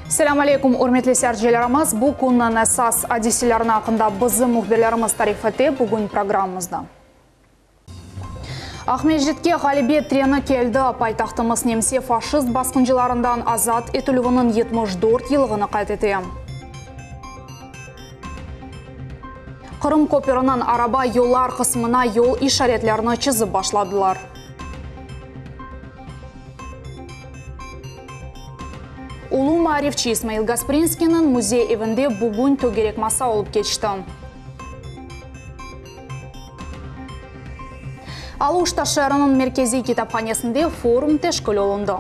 Selam aleykum, urmetli seyircilerimiz. Bu kundan esas adisilerin hakkında bizim muhbirlerimiz tarif etti bugün programımızda. Ahmedjitke galibiyet treni keldi. Paytaxtımız Nemse faşist baskıncılarından azat etülüğünün 74 yılını qaytetdi. Kırım Köprü'nün araba yollar kısmına yol işaretlerini çizip başladılar. Ulu Marifçi İsmail Gasprinski'nin muzey evinde bugün tögerek masa olup geçti. Aluşta şehrinin merkezi kitaphanesinde forum teşkil olundu.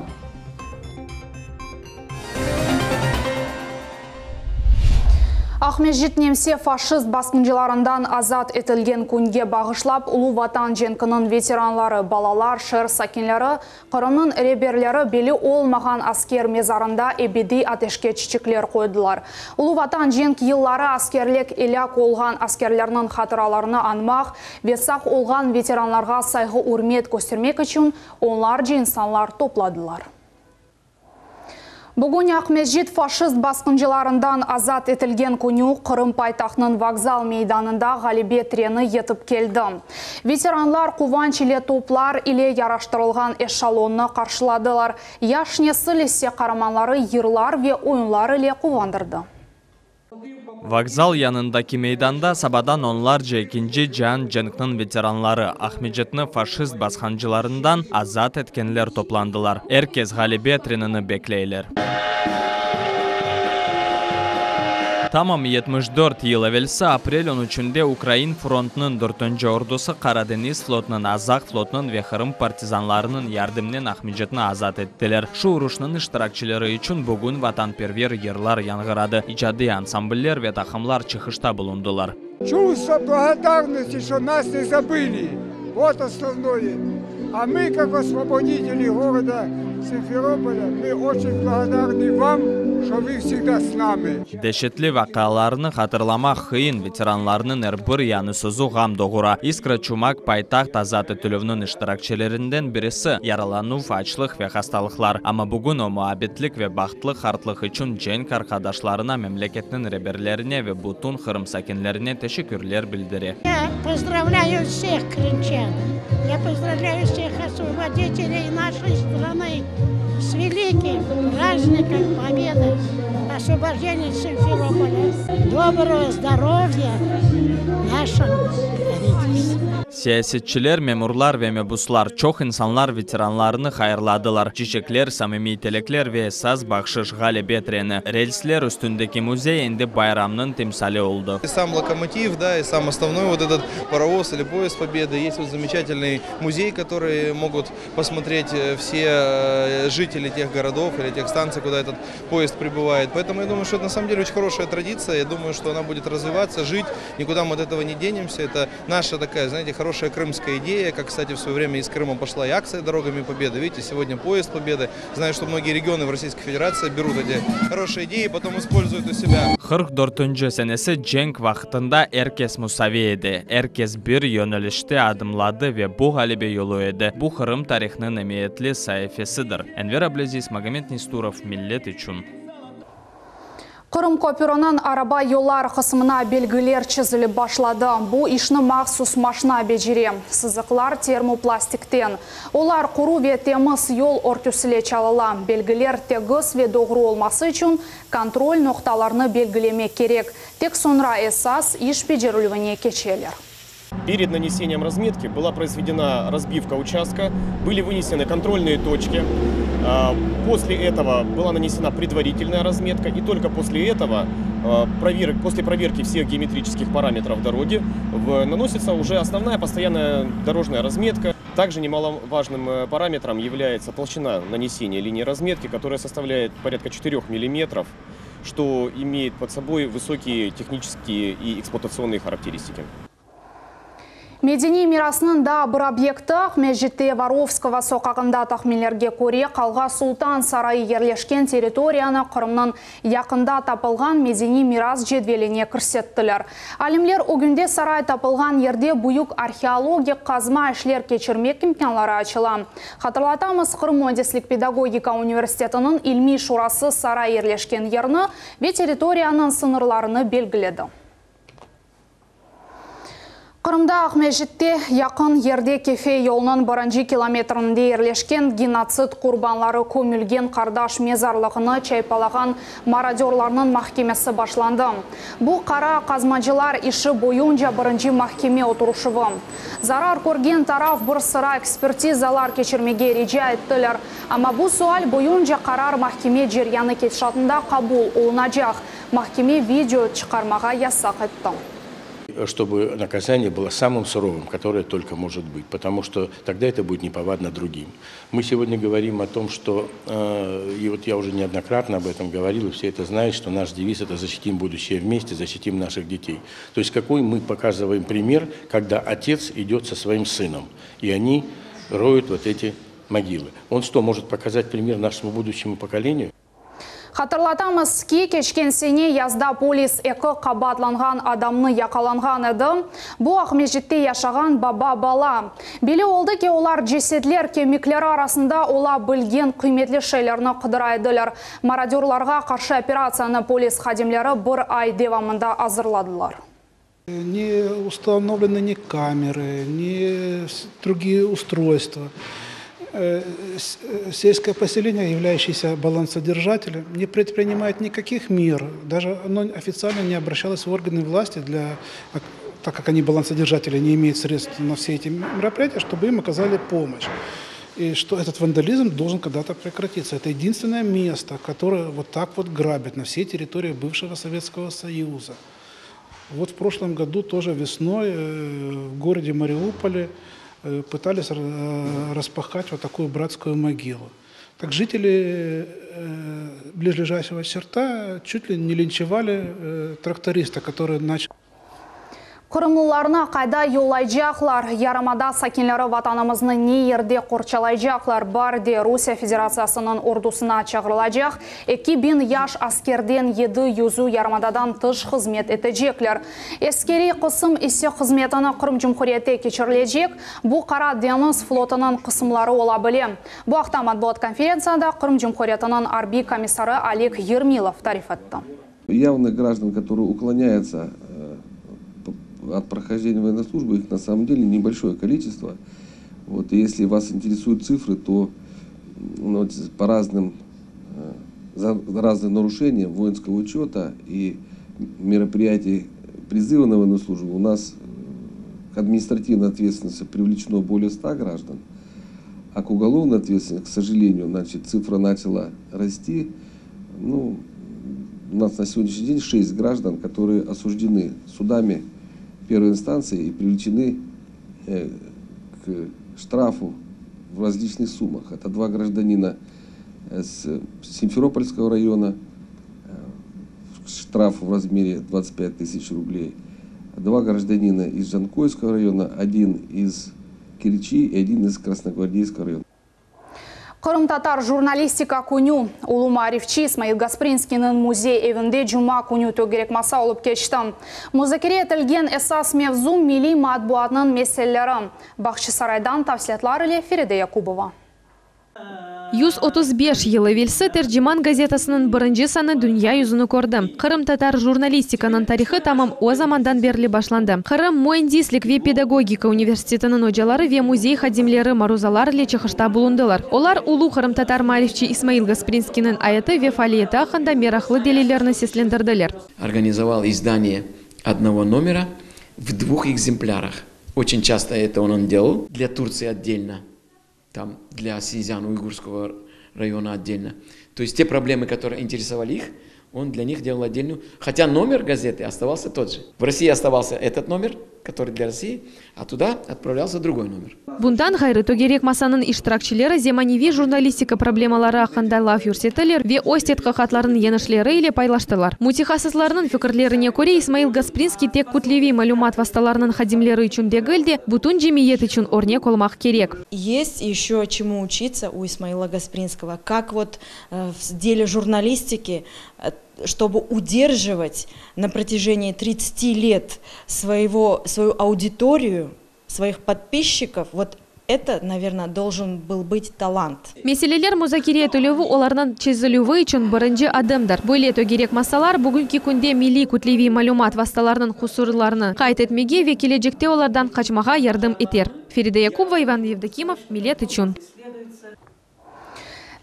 Ahmedjit Nemse faşist baskıncılarından azat etilgen kunge bağışlap Ulu Vatan cenkinin veteranları, balalar, şehir sakinleri, Kırım'ın reberleri beli olmayan asker mezarında ebedi ateşke çiçekler koydular. Ulu Vatan cenk yılları askerlik elak olgan askerlerinin hatıralarını anmak ve sağ olgan veteranlarga saygı hürmet göstermek için onlarca insanlar topladılar. Bugün Ahmedjit faşist baskıncılarından azat etilgen günü Kırım paytaxtının vokzal meydanında galibiyet treni yetip keldi. Veteranlar kuvanç ile toplar ile yaraştırılgan eşalonunu karşıladılar. Yaş nesil ise kahramanları yırlar ve oyunlar ile kuvandırdı. Vokzal yanındaki meydanda sabadan onlarca ikinci Cihan Cenk'nin veteranları Ahmedjit'ni faşist baskıncılarından azat etkenler toplandılar. Herkes galibiyet trenini bekleyler. Tamam 74 yıl evvelse aprel 13'ünde Ukrayna frontunun 4. ordusu Karadeniz flotunun, Azak flotunun ve Kırım partizanlarının yardımının Ahmedjit'ni azat ettiler. Şu uruşunun iştirakçıları için bugün vatanperver yerler yangıradı. İcadi ansambller ve takımlar çıkışta bulundular. Чувство благодарности, что нас не забыли. Вот основное. А мы, как освободители города Симферополя, мы очень благодарны вам, что вы всегда с нами. Дешетli vakalarını hatırlamak kıyın veteranlarının bir yanı sözü gam doğura. İskra Çumak paytaxt azat etülüğünün iştirakçilerinden birisi yaralanı, açlık ve hastalıklar. Ama bugün o muhabbetlik ve bahtlık hartlık için cenk arkadaşlarına, memleketinin reberlerine ve bütün Kırım sakinlerine teşekkürler bildiriyor. Поздравляю всех крымчан. Я поздравляю всех освободителей нашей страны с великим праздником Победы, освобождения Симферополя. Доброго здоровья нашим правительству. Siyasetçiler, memurlar ve mebuslar çok insanlar veteranlarını hayırladılar. Çiçekler, samimi telekler ve esas bakşış galibiyet treni. Relsler üstündeki muzey indi bayramının timsali oldu. Сам локомотив, да, и сам основной вот этот паровоз или поезд Победы. Есть вот замечательный музей, который могут посмотреть все жители тех городов или тех станций, куда этот поезд прибывает. Поэтому я думаю, что это на самом деле очень хорошая традиция. Я думаю, что она будет развиваться, жить. Никуда мы от этого не денемся. Это наша такая, знаете, хорошая крымская идея, как, кстати, в свое время из Крыма пошла и акция «Дорогами Победы». Видите, сегодня поезд Победы. Знаю, что многие регионы в Российской Федерации берут эти хорошие идеи и потом используют у себя. 44. senesi cenk vaxtında herkes musavi edi. Herkes bir yönelişte adımladı ve bu galibe yolu edi. Bu Kırım tarihinin emniyetli sayfasıdır. Enver Ablaziz, Magomed Nesturov, millet için. Kırım Köprü'nün araba yollar kısmına belgeler çizilip başladı. Bu işini mahsus maşina beceri. Sızıklar termoplastikten. Onlar kuru ve temiz yol örtüsüyle çalılan. Belgeler tegiz ve doğru olması için kontrol noktalarını belgelemek gerek. Tek sonra esas iş becerilüğüne geçerler. Перед нанесением разметки была произведена разбивка участка, были вынесены контрольные точки. После этого была нанесена предварительная разметка, и только после этого, после проверки всех геометрических параметров дороги, наносится уже основная постоянная дорожная разметка. Также немаловажным параметром является толщина нанесения линии разметки, которая составляет порядка 4 мм, что имеет под собой высокие технические и эксплуатационные характеристики. Медени мирасының да бір объекті Межітте Варовского соқағында тахминлерге көре Қалға Сұлтан сарайы ерлешкен территорияны Қырымның яқында тапылған медени мирас жедвеліне кірсеттілер. Алимлер өгінде сарай тапылған ерде бұйық археология қазма ішлер кечірмек имканлары açıла. Хатırlatамыз, Қырым Муандислік педагогика университетінің илми шурасы сарай ерлешкен ерні ve территорияның сынырларыны белгіледі. Қырымда Ақмежітте яқын ерде кефе yolunun 1 километрінде ерлешкен геноцид құрбанлары көмілген қардаш мезарлығыны чайпалаған мародерларының махкемесі башланды. Бұл қара қазмачылар іші бойынша 1 махкеме отырушывы. Зарар көрген тараф бір sıra экспертизалар кечірмеге реже еттілер. Ама бұл суал бойынша қарар махкеме жеряны кетшатында қабул олынacak. Махкеме видео шығармаға ясақ етті. Чтобы наказание было самым суровым, которое только может быть, потому что тогда это будет неповадно другим. Мы сегодня говорим о том, что, и вот я уже неоднократно об этом говорил, и все это знают, что наш девиз – это «защитим будущее вместе, защитим наших детей». То есть какой мы показываем пример, когда отец идет со своим сыном, и они роют вот эти могилы. Он что, может показать пример нашему будущему поколению? Хатırlatамыз ки кешкен сене язда полис екі қабатланған адамны яқаланған еді. Бұл Ақмежітте яшаған баба-бала. Белі олды ке олар жеседлер кемиклері арасында ола білген қиметлі шейлеріні қыдырайдылар. Мародерларға қаршы операцияны полис хадимлері бір ай девамында азырладылар. Не установлены ни камеры, ни другие устройства. Сельское поселение, являющееся балансодержателем, не предпринимает никаких мер. Даже оно официально не обращалось в органы власти, так как они балансодержатели, не имеют средств на все эти мероприятия, чтобы им оказали помощь. И что этот вандализм должен когда-то прекратиться. Это единственное место, которое вот так вот грабит на всей территории бывшего Советского Союза. Вот в прошлом году тоже весной в городе Мариуполе пытались распахать вот такую братскую могилу. Так жители ближайшего черта чуть ли не линчевали тракториста, который начал... Қырымлыларына қайда yollayacaklar, ярамада сакинлері ватанымызны не ерде қорчалайcaklar бар де Русия Федерациясының ордусына чағырылacak. 2000 яш аскерден 700 ярамададан тыш қызмет етecekler. Ескери қысым есе қызметіні Қырым Жұмхуриеті кечірілежек, бұл қара деңіз флотының қысымлары ола біле. Бұл ақта матбуат конференцияда Қырым Жұмхуриетінің арби комиссары Олег Ермилов тариф етті. Явных граждан, которые уклоняются от прохождения военной службы, их на самом деле небольшое количество. Вот, и если вас интересуют цифры, то по разным нарушениям воинского учета и мероприятий призыва на военную службу у нас к административной ответственности привлечено более 100 граждан, а к уголовной ответственности, к сожалению, цифра начала расти. У нас на сегодняшний день 6 граждан, которые осуждены судами первой инстанции и привлечены к штрафу в различных суммах. Это 2 гражданина с Симферопольского района, штраф в размере 25 тысяч рублей, 2 гражданина из Жанкойского района, 1 из Керчи и 1 из Красногвардейского района. Қырым татар журналистика күню Улу Марифчи Исмаил Гаспринскийнің музей evinde Жума күню төгерек маса олып кечті. Музакире етілген esas mevzu милли матбуатның меселелері. Бақшы сарайдан тавсиятлар иле Фериде Якубова. 135 yılı велсі Терджиман газетасының бірінші саны дүния юзыны көрді. Қырым татар журналистиканың тарихы тамам о замандан берлі башланды. Қырым Муандислік ве педагогика университетінің очалары ве музей хадимлері марузалар ле чықышта бұлындылар. Олар Улу Қырым татар Марифчи Исмаил Гаспринскийнің айыты ве фалиеті ақында мерахлы делилеріні сеслендірділер. Организовал издание одного номера в 2 экземплярах. Очень часто это он делал для Турции отдельно. Там для Синьцзян-Уйгурского района отдельно. То есть те проблемы, которые интересовали их, он для них делал отдельную. Хотя номер газеты оставался тот же. В России оставался этот номер, который для России, а туда отправлялся другой номер. Бундан Хайры Тогерек Масанын иштиракчылары земаневи журналистика проблемалары хакында лав юрсетелер ве остет кахатларын енышлері или пайлаштылар. Мутихасызларының фикрлеріне көре Исмаил Гаспринский тек кутлеви малюмат васталарының хадимлері үшін дегілде бутун жемиет үшін орне колмақ керек. Есть еще чему учиться у Исмаила Гаспринского, как вот в деле журналистики, чтобы удерживать на протяжении 30 лет свою аудиторию, своих подписчиков, вот это, наверное, должен был быть талант. Меселелер музакирия төлөві олардан чезілуі үшін бірінші адымдар. Бөле Тогерек Масалар бүгінгі күнде милли күтлеви малюмат васталарының хусурларını қайт етмеге ве келечекте олардан қачмаға ярдым етер. Ферида Якубова, Иван Евдокимов, Милет Ичун.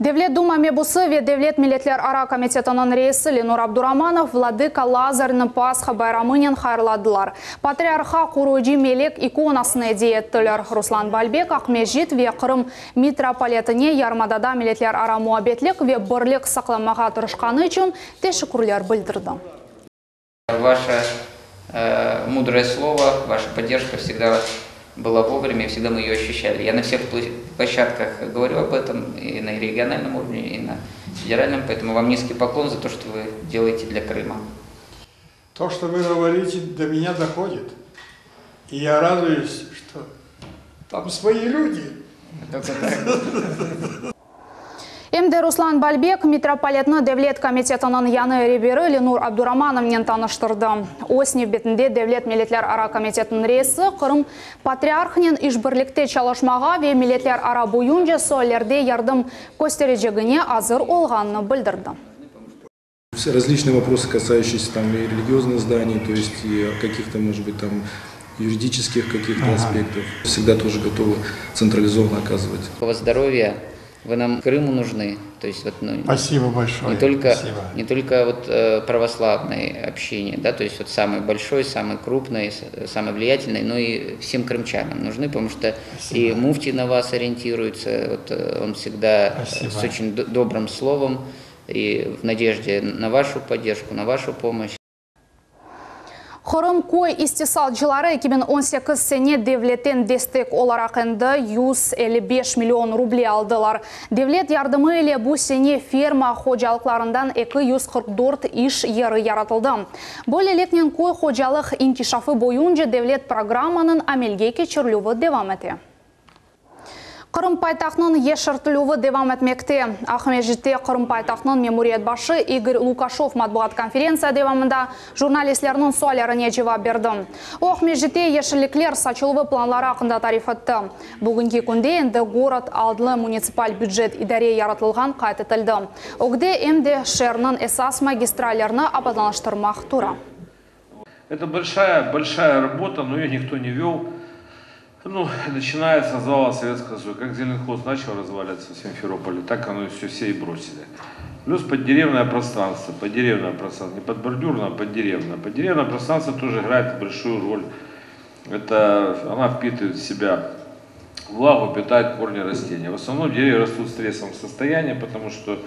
Devlet Дума Мебусы ве Devlet Милетлер Ара комитетінің рейсі Ленур Абдураманов Владыка Лазарының Пасха байрамынен хайырладылар. Патриарха Куруджи Мелек иконасыны дейеттілер. Руслан Бальбек Ақмежит ве Қырым митрополитіне ярмадада Милетлер Ара муабетлік ве бірлік сақламаға тұрышқаны үшін тешікірлер білдірді. Ваше мудрое слово, ваша поддержка всегда была вовремя, и всегда мы ее ощущали. Я на всех площадках говорю об этом, и на региональном уровне, и на федеральном, поэтому вам низкий поклон за то, что вы делаете для Крыма. То, что вы говорите, до меня доходит. И я радуюсь, что там свои люди. Эмде Руслан Бальбек митрополитны Devlet комитетінің яны ребері Ленур Абдурамановнен таныштырды. Осни бетінде Devlet Милетлер Ара комитетінің рейсі Қырым патриархнен ишбірлікте чалышмаға ве Милетлер Ара бойынжа сойлерде ярдым көстережегіне азыр олғанны білдірді. Все различные вопросы, касающиеся там и религиозных зданий, то есть и каких-то, может быть, там юридических каких-то аспектов, всегда тоже готовы централизованно оказывать. Здоровья. Вы нам Крыму нужны, то есть вот, спасибо большое. Не только вот православное общение, да, то есть вот самый большой, самый крупный, самый влиятельный, но и всем крымчанам нужны, потому что и муфтий на вас ориентируется, вот он всегда с очень добрым словом и в надежде на вашу поддержку, на вашу помощь. Қырым кой истисалчылары 2018 сене Devlet'ten destek olarak 155 milyon рубль алдылар. Devlet yardımı ile bu sene ferma hocalıklarından 244 iş yeri yaratıldı. Böylelikle koy hocalık inkişafı boyunca devlet programının amelge geçirilüvü devam etti. Қырым пайтақның ешіртілуі девам етмекте. Ақмежітте Қырым пайтақның мемориет башы Игорь Лукашов матбуғат конференция девамында журналистлерінің суаларыне жауап берді. Ақмежітте ешірліклер сачылуы планлары ақында тариф етті. Бүгінгі күнде енді город алдылы муниципаль бюджет идаре яратылған қайт етілді. Огде емде шерінің эсас магистралеріні абаданлаштырмақ тура. Это большая работа, но ее никто не вел. Начиная с развала Советского Союза, как Зеленхоз начал разваливаться в Симферополе, так оно все и бросили. Плюс поддеревное пространство, не подбордюрное, а поддеревное. Поддеревное пространство тоже играет большую роль. Она впитывает в себя влагу, питает корни растений. В основном деревья растут в стрессовом состоянии, потому что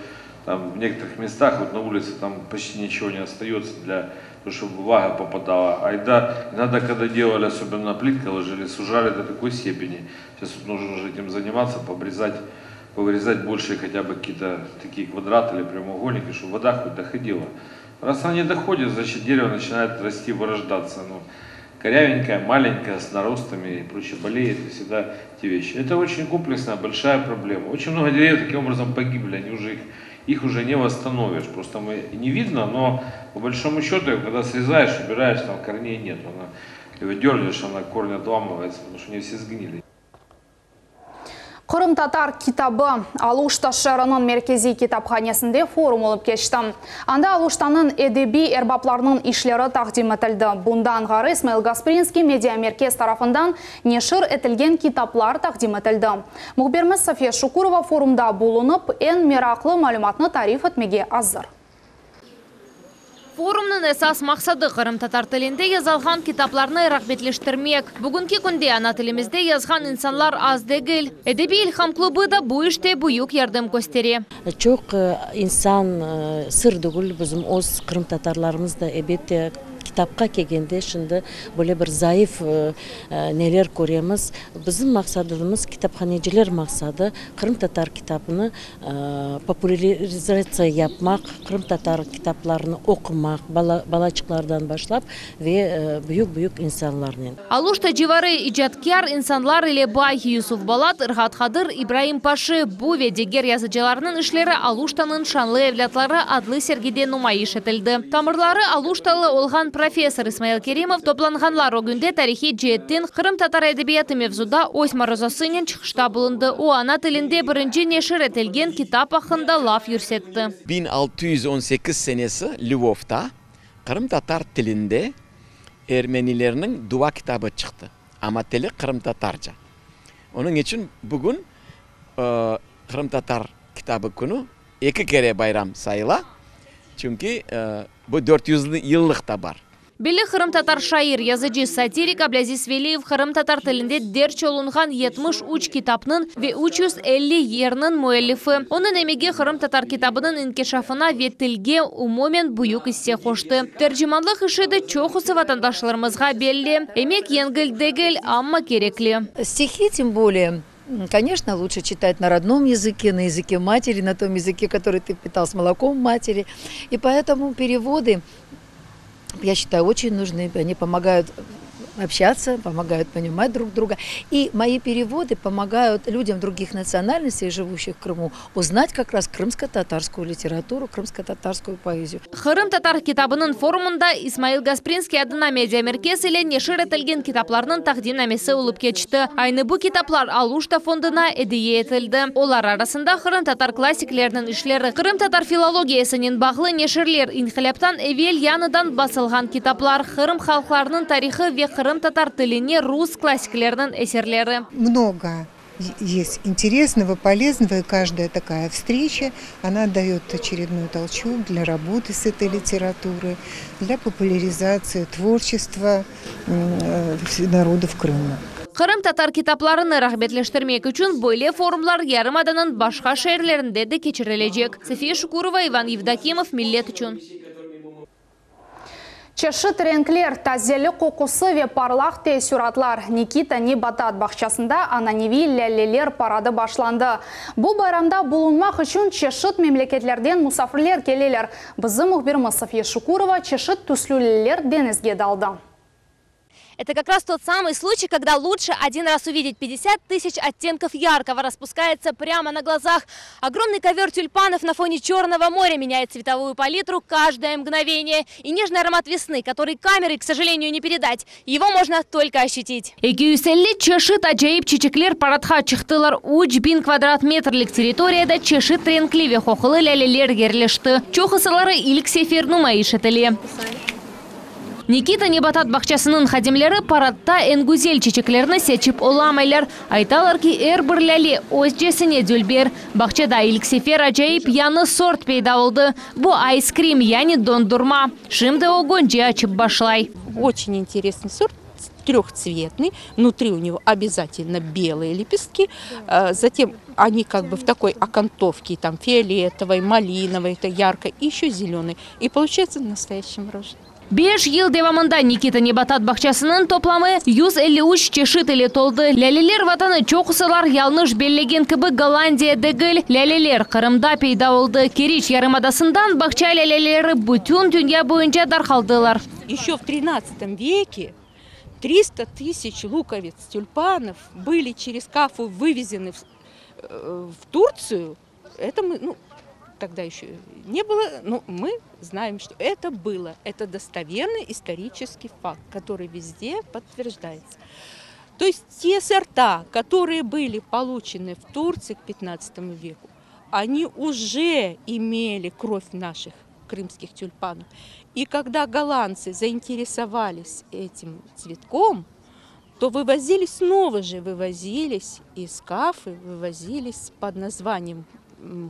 там, в некоторых местах вот на улице там почти ничего не остается чтобы влага попадала. А иногда, когда делали, особенно плиткой ложили, сужали до такой степени. Сейчас вот нужно уже этим заниматься, повырезать больше хотя бы какие-то такие квадраты или прямоугольники, чтобы вода хоть доходила. Раз она не доходит, значит дерево начинает расти, вырождаться. Корявенькое, маленькое, с наростами и прочее, болеет, и всегда те вещи. Это очень комплексная, большая проблема. Очень много деревьев таким образом погибли, их уже не восстановишь, просто не видно, но по большому счету, когда срезаешь, убираешь, там корней нет, его дернешь, она корни отламывается, потому что они все сгнили. Қырым татар китабы Алушта шәрінің меркези китапханесінде форум олып кешті. Анда Алуштаның эдеби эрбапларының ишлері тақдим етілді. Бұндан ғары Исмаил Гаспринский медиа меркез тарафындан нешір етілген китаплар тақдим етілді. Мұхберіміз София Шукурова форумда болынып, ең мерақлы мәліматны тариф етмеге азыр. Форумның əsas мақсады Қырым татар тілінде язалған китапларны рағбетлештірмек. Бүгінгі күнде ана тілімізде язған инсанлар аз дегіл. Әдеби илхам клубы да bu іште büyük yardım gösteriyor. Çok insan sır değil bizim öz Kırım tatarlarımız da elbette китапка келгенде шынды более бір зайыф нелер көреміз. Біздің мақсадымыз, китапханежілер мақсады Қырым татар китабыны популяризация yapmak, Қырым татар китапларını оқымақ, балачықлардан башлап ve büyük insanlarla. Алушта живары ижаткар инсанлар или бай Юсуф Балат, Ирхат Хадыр, Ибраим Паши, Буве дегер язычыларының ішлері Алуштаның шанлы евлятлары адлы сергеде нумайыш етілді. Тамырлары Алушталы олған профессор Исмаил Керимов топланғанлар огүнде тарихи джеттен Қырым татар әдебиеті мевзуда ось марозасынен чықышта бұлынды. О ана тілінде бірінші нешір етілген китап ақында лaf юрсетті. 1618 senesi Lvov'da Қырым татар тілінде Ermenilerinin dua kitabı çıktı. Ama teli Kırım Tatarca. Onun için bugün Kırım Tatar kitabı günü 2 kere bayram sayıla. Çünkü bu 400 yıllık da var. Белі Қырым татар шайыр, язычы сатирик Аблязис Велиев Қырым татар тілінде дерч олынған 73 китапның ве 350 ернің муэллифі. Оның емеге Қырым татар китабының инкешафына ве тілге умомен бұйық істе қошты. Тәржіманлық ішеді чоқысы ватандашларымызға белі. Емек енгіл-дегіл, амма керекли. Стихи тем более. Конечно, лучше читать на родном языке, на языке матери, на том языке, который ты питал с молоком матери. И поэтому переводы, я считаю, очень нужны. Они помогают общаться, помогают понимать друг друга. И мои переводы помогают людям других национальностей, живущих в Крыму, узнать как раз крымско-татарскую литературу, крымско-татарскую поэзию. Қырым татар китабының форумында Исмаил Гаспринский адына медиамеркес или нешір етілген китапларының тақдимнамесі ұлып кетшті. Айны бұл китаплар Алушта фондына әдейе етілді. Олар арасында Қырым татар классиклерінің ішлері, Қырым татар филологиясының бағлы нешірлер, инхилептан эвел яныдан басылған китаплар, Қырым халқларының тарихы ве Қырым татар тіліне рус классиклерінің эсерлері. Много есть интересного, полезного, и каждая такая встреча, она дает очередной толчок для работы с этой литературой, для популяризации творчества народов Крыма. Қырым татар китапларыны рахбетлештірмек үшін бойле форумлар ярым аданын башқа шәйрлерінде де кечірілежек. София Шукурова, Иван Евдокимов, Миллет үшін. Чешит ренклер тазелі қоқысы ве парлақ те сұратлар Никита Небатат бақшасында ананеви ләлелер парады башланды. Бұл байрамда болынмақ үшін чешит мемлекетлерден мұсафірлер келелер. Бізі мұхбиріміз София Шукурова чешит түслілілер денізге далды. Это как раз тот самый случай, когда лучше один раз увидеть 50 тысяч оттенков яркого распускается прямо на глазах. Огромный ковер тюльпанов на фоне Черного моря меняет цветовую палитру каждое мгновение. И нежный аромат весны, который камерой, к сожалению, не передать. Его можно только ощутить. 250 чешит ажайып чечеклер парадха чықтылар 3000 квадрат метрлік территорияда чешит ренкливе хохылы ләлелер ерлешті. Чохысылары илік сеферну маишетілі. Никита Небатат бақчасының хадимлері парадта энгузель чечеклеріні сечіп оламайлар. Айталар ки бір ләле өз жесіне дүлбер. Бақчада илксефер ажайып яны сорт пейда oldu. Бұл айскрим, яни дондурма. Шымды огон же açып башлай. Очень интересный сорт. Трехцветный, внутри у него обязательно белые лепестки, затем они как бы в такой окантовке, там фиолетовой, малиновой, это ярко, и еще зеленый. И получается настоящий мороженое. 5 ел девамында Никита Небатат бақчасының топламы 153 чешит еле толды. Ләлелер ватаны чоқысылар ялныш беллеген кібі Голландия дегіл ләлелер Қырымда пейда олды. Керич ярымадасындан бақча ләлелері бүтін дүния бойынша дарқалдылар. Еще в 13 веке 300 тысяч луковиц тюльпанов были через Кафу вывезены в Турцию. Это мы, тогда еще не было, но мы знаем, что это было. Это достоверный исторический факт, который везде подтверждается. То есть те сорта, которые были получены в Турции к 15 веку, они уже имели кровь наших крымских тюльпанов. И когда голландцы заинтересовались этим цветком, то вывозились из Кафы, вывозились под названием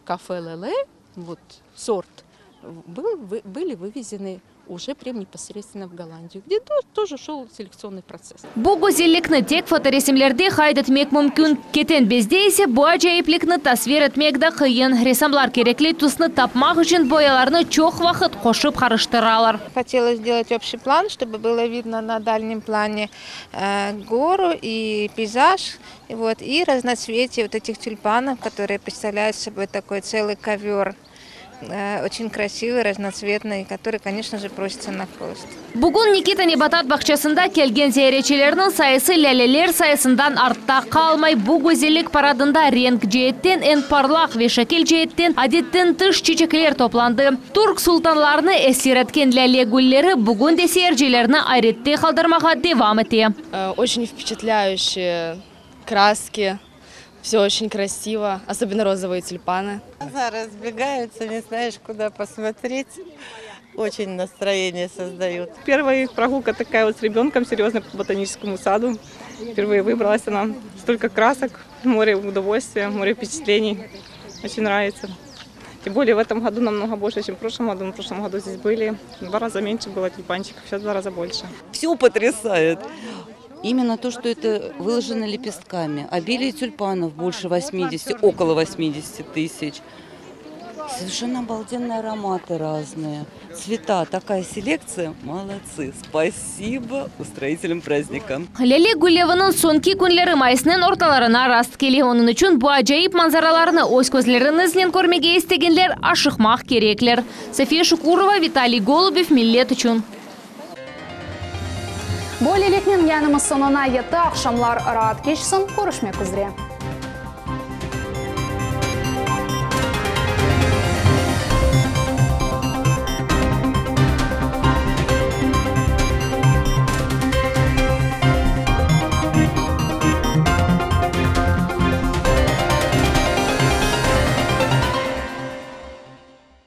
Кафе Леле, вот сорт, были вывезены уже прям непосредственно в Голландию, где тоже шел селекционный процесс. Бу гүзеллекне тек фоторесемлерде хайд этмек мүмкін. Кетен безде ise бу ажайыплекні тасвир этмек да қиын. Ресамлар керекли тусны тапмақ үшін бояларны чоқ вақыт қошып қарыштыралар. Хотелось сделать общий план, чтобы было видно на дальнем плане гору и пейзаж, и разноцветие вот этих тюльпанов, которые представляют собой такой целый ковер. Очень красивый, разноцветный, который, конечно же, просится на хвост. Бүгін Никита Небатат бақшасында келген зейретшілерінің сайысы ләлелер сайысындан артта қалмай бұ гүзелік парадында ренг жеттен, эн парлақ вешекел жеттен, адеттен тыш чечеклер топланды. Турк султанларыны эсиреткен ләле гүллері бүгін де сейерджелеріні айретте қалдырмаға девам ете. Очень впечатляющие краски. Все очень красиво, особенно розовые тюльпаны. Разбегаются, не знаешь, куда посмотреть. Очень настроение создают. Первая прогулка такая вот с ребенком, серьезно, по ботаническому саду. Впервые выбралась она. Столько красок, море удовольствия, море впечатлений. Очень нравится. Тем более в этом году намного больше, чем в прошлом году. В прошлом году здесь были в 2 раза меньше было тюльпанчиков, сейчас в 2 раза больше. Все потрясает. Именно то, что это выложено лепестками. Обилие тюльпанов больше 80, около 80 тысяч. Совершенно обалденные ароматы разные. Цвета, такая селекция. Молодцы. Спасибо устроителям праздника. Леле гүлевінің сонки күнлері майысының орталарына раст келе. Оның үшін бұ ажайып манзараларыны өз көзлерінізінен көрмеге естегенлер ашықмақ кереклер. София Шукурова, Виталий Голубев, Миллет үшін. Бұл елекнен янымыз сонына еті ақшамлар раат кешсін, көрішмек үзре.